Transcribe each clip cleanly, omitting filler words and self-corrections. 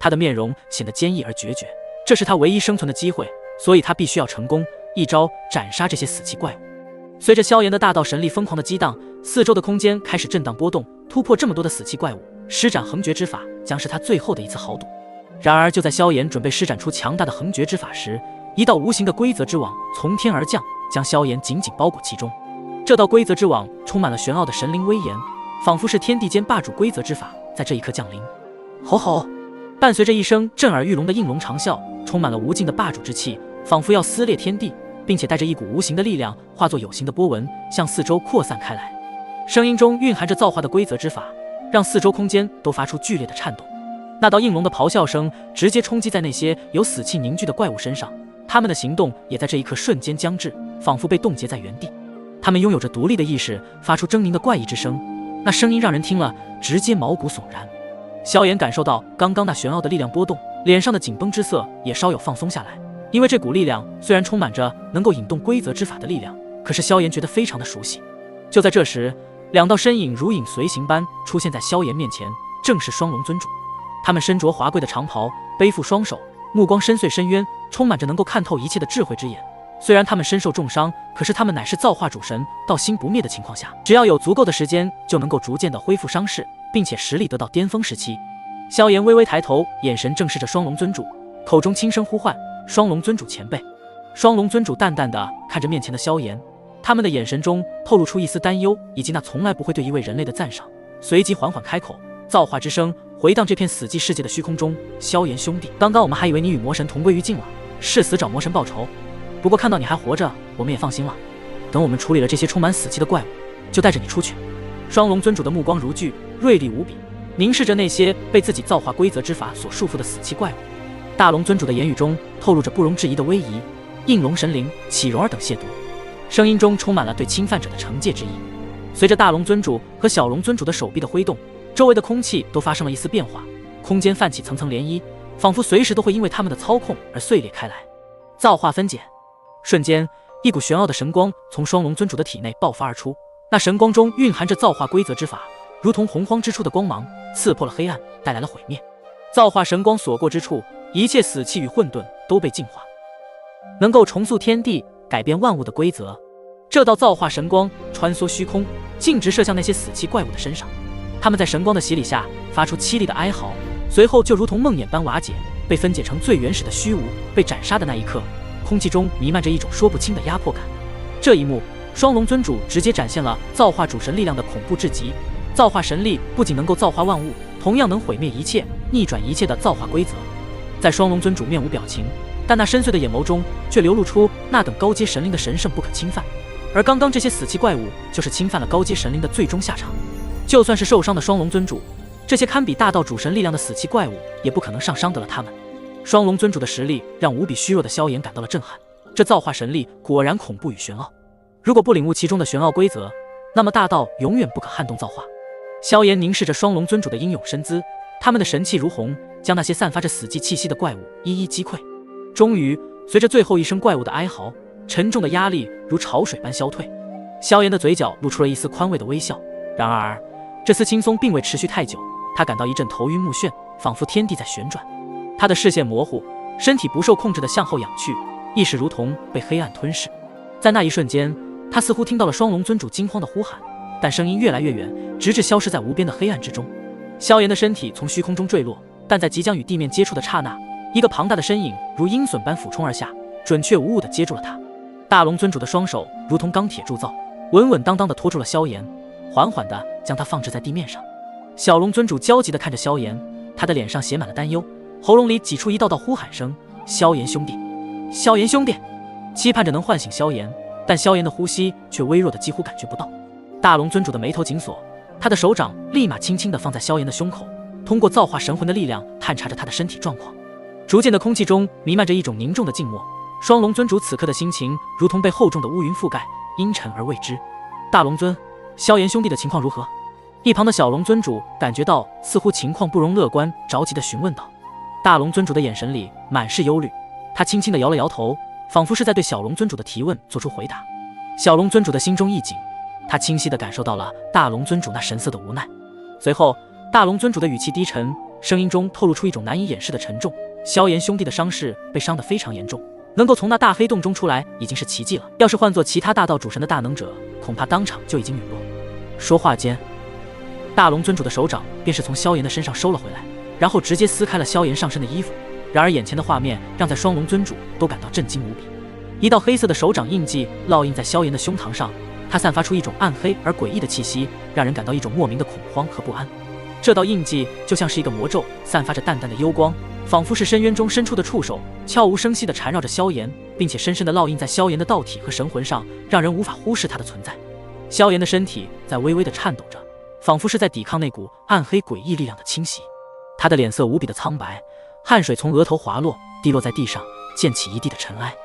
他的面容显得坚毅而决绝，这是他唯一生存的机会，所以他必须要成功，一招斩杀这些死气怪物。随着萧炎的大道神力疯狂的激荡，四周的空间开始震荡波动，突破这么多的死气怪物，施展横绝之法将是他最后的一次豪赌。然而就在萧炎准备施展出强大的横绝之法时，一道无形的规则之网从天而降，将萧炎紧紧包裹其中。这道规则之网充满了玄奥的神灵威严，仿佛是天地间霸主规则之法在这一刻降临。吼吼！伴随着一声震耳欲聋的应龙长啸，充满了无尽的霸主之气，仿佛要撕裂天地，并且带着一股无形的力量化作有形的波纹向四周扩散开来。声音中蕴含着造化的规则之法，让四周空间都发出剧烈的颤动。那道应龙的咆哮声直接冲击在那些有死气凝聚的怪物身上，他们的行动也在这一刻瞬间僵滞，仿佛被冻结在原地。他们拥有着独立的意识，发出狰狞的怪异之声，那声音让人听了直接毛骨悚然。萧炎感受到刚刚那玄奥的力量波动，脸上的紧绷之色也稍有放松下来，因为这股力量虽然充满着能够引动规则之法的力量，可是萧炎觉得非常的熟悉。就在这时，两道身影如影随形般出现在萧炎面前，正是双龙尊主。他们身着华贵的长袍，背负双手，目光深邃深渊，充满着能够看透一切的智慧之眼。虽然他们身受重伤，可是他们乃是造化主神，道心不灭的情况下，只要有足够的时间，就能够逐渐的恢复伤势，并且实力得到巅峰时期。萧炎微微抬头，眼神正视着双龙尊主，口中轻声呼唤：“双龙尊主前辈。”双龙尊主淡淡的看着面前的萧炎，他们的眼神中透露出一丝担忧，以及那从来不会对一位人类的赞赏。随即缓缓开口，造化之声回荡这片死寂世界的虚空中：“萧炎兄弟，刚刚我们还以为你与魔神同归于尽了，誓死找魔神报仇。不过看到你还活着，我们也放心了。等我们处理了这些充满死气的怪物，就带着你出去。”双龙尊主的目光如炬，锐利无比，凝视着那些被自己造化规则之法所束缚的死气怪物。大龙尊主的言语中透露着不容置疑的威仪：“应龙神灵、启容儿等亵渎。”声音中充满了对侵犯者的惩戒之意。随着大龙尊主和小龙尊主的手臂的挥动，周围的空气都发生了一丝变化，空间泛起层层涟漪，仿佛随时都会因为他们的操控而碎裂开来。造化分解，瞬间，一股玄奥的神光从双龙尊主的体内爆发而出，那神光中蕴含着造化规则之法，如同洪荒之初的光芒，刺破了黑暗，带来了毁灭。造化神光所过之处，一切死气与混沌都被净化，能够重塑天地，改变万物的规则。这道造化神光穿梭虚空，径直射向那些死气怪物的身上。他们在神光的洗礼下发出凄厉的哀嚎，随后就如同梦魇般瓦解，被分解成最原始的虚无。被斩杀的那一刻，空气中弥漫着一种说不清的压迫感。这一幕，双龙尊主直接展现了造化主神力量的恐怖至极。造化神力不仅能够造化万物，同样能毁灭一切，逆转一切的造化规则。在双龙尊主面无表情，但那深邃的眼眸中却流露出那等高阶神灵的神圣不可侵犯。而刚刚这些死气怪物就是侵犯了高阶神灵的最终下场。就算是受伤的双龙尊主，这些堪比大道主神力量的死气怪物也不可能上伤得了他们。双龙尊主的实力让无比虚弱的萧炎感到了震撼，这造化神力果然恐怖与玄奥。如果不领悟其中的玄奥规则，那么大道永远不可撼动造化。萧炎凝视着双龙尊主的英勇身姿，他们的神气如虹，将那些散发着死寂气息的怪物一一击溃。终于，随着最后一声怪物的哀嚎，沉重的压力如潮水般消退。萧炎的嘴角露出了一丝宽慰的微笑，然而这丝轻松并未持续太久，他感到一阵头晕目眩，仿佛天地在旋转。他的视线模糊，身体不受控制地向后仰去，意识如同被黑暗吞噬。在那一瞬间，他似乎听到了双龙尊主惊慌的呼喊，但声音越来越远，直至消失在无边的黑暗之中。萧炎的身体从虚空中坠落，但在即将与地面接触的刹那，一个庞大的身影如鹰隼般俯冲而下，准确无误地接住了他。大龙尊主的双手如同钢铁铸造，稳稳当当地拖住了萧炎，缓缓地将他放置在地面上。小龙尊主焦急地看着萧炎，他的脸上写满了担忧，喉咙里挤出一道道呼喊声：“萧炎兄弟，萧炎兄弟！”期盼着能唤醒萧炎，但萧炎的呼吸却微弱的几乎感觉不到。大龙尊主的眉头紧锁，他的手掌立马轻轻地放在萧炎的胸口，通过造化神魂的力量探查着他的身体状况。逐渐的空气中弥漫着一种凝重的静默，双龙尊主此刻的心情如同被厚重的乌云覆盖，阴沉而未知。大龙尊，萧炎兄弟的情况如何？一旁的小龙尊主感觉到似乎情况不容乐观，着急地询问道。大龙尊主的眼神里满是忧虑，他轻轻地摇了摇头，仿佛是在对小龙尊主的提问做出回答。小龙尊主的心中一紧，他清晰地感受到了大龙尊主那神色的无奈。随后，大龙尊主的语气低沉：“声音中透露出一种难以掩饰的沉重。萧炎兄弟的伤势被伤得非常严重，能够从那大黑洞中出来已经是奇迹了。要是换做其他大道主神的大能者，恐怕当场就已经陨落。说话间，大龙尊主的手掌便是从萧炎的身上收了回来，然后直接撕开了萧炎上身的衣服。然而眼前的画面让在双龙尊主都感到震惊无比，一道黑色的手掌印记烙印在萧炎的胸膛上，它散发出一种暗黑而诡异的气息，让人感到一种莫名的恐慌和不安。这道印记就像是一个魔咒，散发着淡淡的幽光，仿佛是深渊中伸出的触手，悄无声息地缠绕着萧炎，并且深深地烙印在萧炎的道体和神魂上，让人无法忽视它的存在。萧炎的身体在微微地颤抖着，仿佛是在抵抗那股暗黑诡异力量的侵袭。他的脸色无比的苍白，汗水从额头滑落，滴落在地上，溅起一地的尘埃。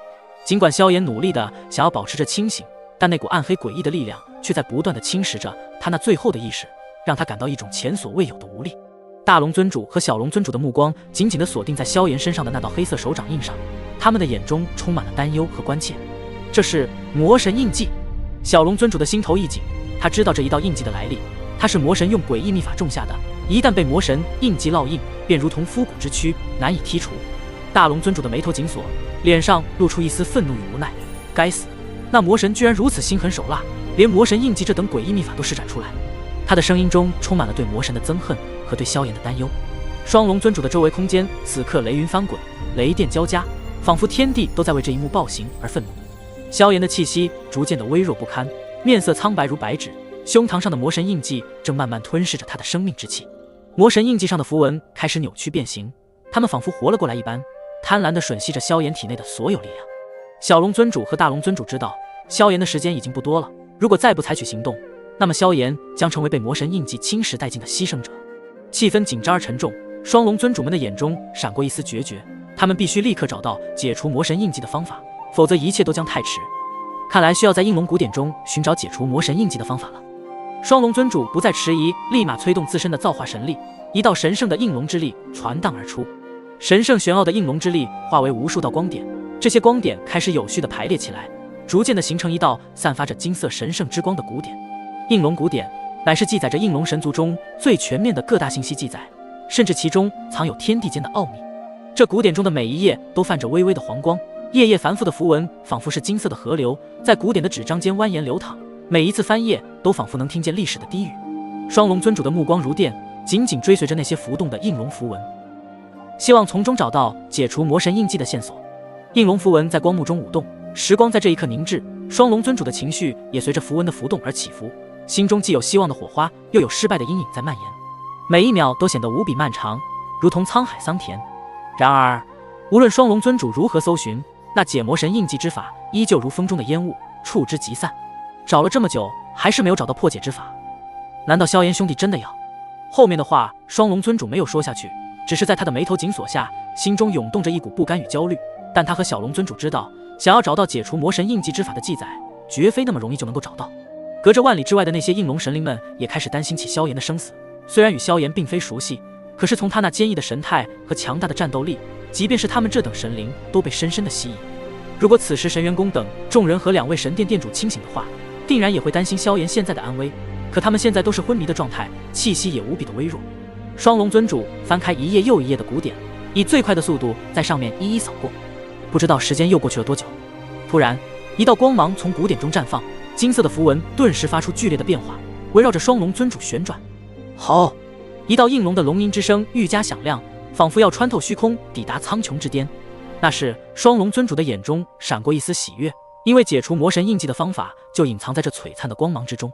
尽管萧炎努力地想要保持着清醒，但那股暗黑诡异的力量却在不断地侵蚀着他那最后的意识，让他感到一种前所未有的无力。大龙尊主和小龙尊主的目光紧紧地锁定在萧炎身上的那道黑色手掌印上，他们的眼中充满了担忧和关切。这是魔神印记。小龙尊主的心头一紧，他知道这一道印记的来历，它是魔神用诡异秘法种下的，一旦被魔神印记烙印，便如同枯骨之躯，难以剔除。大龙尊主的眉头紧锁，脸上露出一丝愤怒与无奈。该死，那魔神居然如此心狠手辣，连魔神印记这等诡异秘法都施展出来。他的声音中充满了对魔神的憎恨和对萧炎的担忧。双龙尊主的周围空间此刻雷云翻滚，雷电交加，仿佛天地都在为这一幕暴行而愤怒。萧炎的气息逐渐的微弱不堪，面色苍白如白纸，胸膛上的魔神印记正慢慢吞噬着他的生命之气。魔神印记上的符文开始扭曲变形，他们仿佛活了过来一般，贪婪地吮吸着萧炎体内的所有力量。小龙尊主和大龙尊主知道萧炎的时间已经不多了，如果再不采取行动，那么萧炎将成为被魔神印记侵蚀殆尽的牺牲者。气氛紧张而沉重，双龙尊主们的眼中闪过一丝决绝，他们必须立刻找到解除魔神印记的方法，否则一切都将太迟。看来需要在应龙古典中寻找解除魔神印记的方法了。双龙尊主不再迟疑，立马催动自身的造化神力，一道神圣的应龙之力传荡而出。神圣玄奥的应龙之力化为无数道光点，这些光点开始有序地排列起来，逐渐地形成一道散发着金色神圣之光的古典。应龙古典乃是记载着应龙神族中最全面的各大信息记载，甚至其中藏有天地间的奥秘。这古典中的每一页都泛着微微的黄光，页页繁复的符文仿佛是金色的河流，在古典的纸张间蜿蜒流淌，每一次翻页都仿佛能听见历史的低语。双龙尊主的目光如电，紧紧追随着那些浮动的应龙符文，希望从中找到解除魔神印记的线索。应龙符文在光幕中舞动，时光在这一刻凝滞，双龙尊主的情绪也随着符文的浮动而起伏，心中既有希望的火花，又有失败的阴影在蔓延，每一秒都显得无比漫长，如同沧海桑田。然而无论双龙尊主如何搜寻，那解魔神印记之法依旧如风中的烟雾，触之即散。找了这么久，还是没有找到破解之法。难道萧炎兄弟真的要？后面的话双龙尊主没有说下去，只是在他的眉头紧锁下，心中涌动着一股不甘与焦虑。但他和小龙尊主知道，想要找到解除魔神印记之法的记载，绝非那么容易就能够找到。隔着万里之外的那些应龙神灵们也开始担心起萧炎的生死。虽然与萧炎并非熟悉，可是从他那坚毅的神态和强大的战斗力，即便是他们这等神灵都被深深的吸引。如果此时神元宫等众人和2位神殿殿主清醒的话，定然也会担心萧炎现在的安危。可他们现在都是昏迷的状态，气息也无比的微弱。双龙尊主翻开一页又一页的古典，以最快的速度在上面一一扫过。不知道时间又过去了多久，突然一道光芒从古典中绽放，金色的符文顿时发出剧烈的变化，围绕着双龙尊主旋转。吼！一道应龙的龙吟之声愈加响亮，仿佛要穿透虚空，抵达苍穹之巅。那时双龙尊主的眼中闪过一丝喜悦，因为解除魔神印记的方法就隐藏在这璀璨的光芒之中。